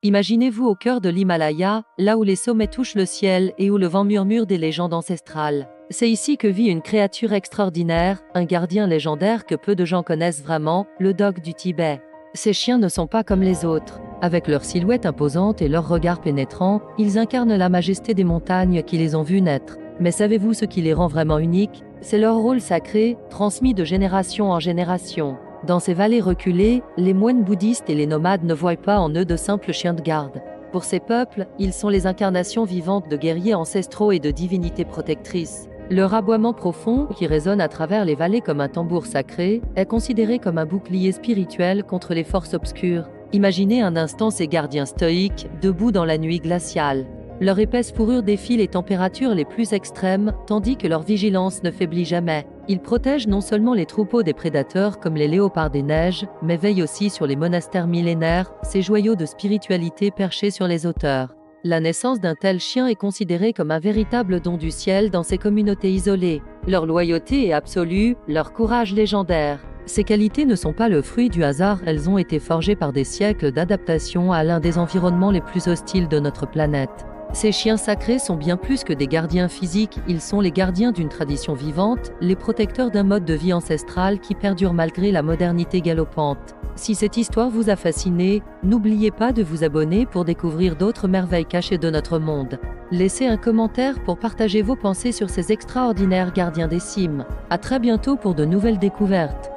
Imaginez-vous au cœur de l'Himalaya, là où les sommets touchent le ciel et où le vent murmure des légendes ancestrales. C'est ici que vit une créature extraordinaire, un gardien légendaire que peu de gens connaissent vraiment, le dog du Tibet. Ces chiens ne sont pas comme les autres. Avec leur silhouette imposante et leur regard pénétrant, ils incarnent la majesté des montagnes qui les ont vus naître. Mais savez-vous ce qui les rend vraiment uniques? C'est leur rôle sacré, transmis de génération en génération. Dans ces vallées reculées, les moines bouddhistes et les nomades ne voient pas en eux de simples chiens de garde. Pour ces peuples, ils sont les incarnations vivantes de guerriers ancestraux et de divinités protectrices. Leur aboiement profond, qui résonne à travers les vallées comme un tambour sacré, est considéré comme un bouclier spirituel contre les forces obscures. Imaginez un instant ces gardiens stoïques, debout dans la nuit glaciale. Leur épaisse fourrure défie les températures les plus extrêmes, tandis que leur vigilance ne faiblit jamais. Ils protègent non seulement les troupeaux des prédateurs comme les léopards des neiges, mais veillent aussi sur les monastères millénaires, ces joyaux de spiritualité perchés sur les hauteurs. La naissance d'un tel chien est considérée comme un véritable don du ciel dans ces communautés isolées. Leur loyauté est absolue, leur courage légendaire. Ces qualités ne sont pas le fruit du hasard, elles ont été forgées par des siècles d'adaptation à l'un des environnements les plus hostiles de notre planète. Ces chiens sacrés sont bien plus que des gardiens physiques, ils sont les gardiens d'une tradition vivante, les protecteurs d'un mode de vie ancestral qui perdure malgré la modernité galopante. Si cette histoire vous a fasciné, n'oubliez pas de vous abonner pour découvrir d'autres merveilles cachées de notre monde. Laissez un commentaire pour partager vos pensées sur ces extraordinaires gardiens des cimes. À très bientôt pour de nouvelles découvertes.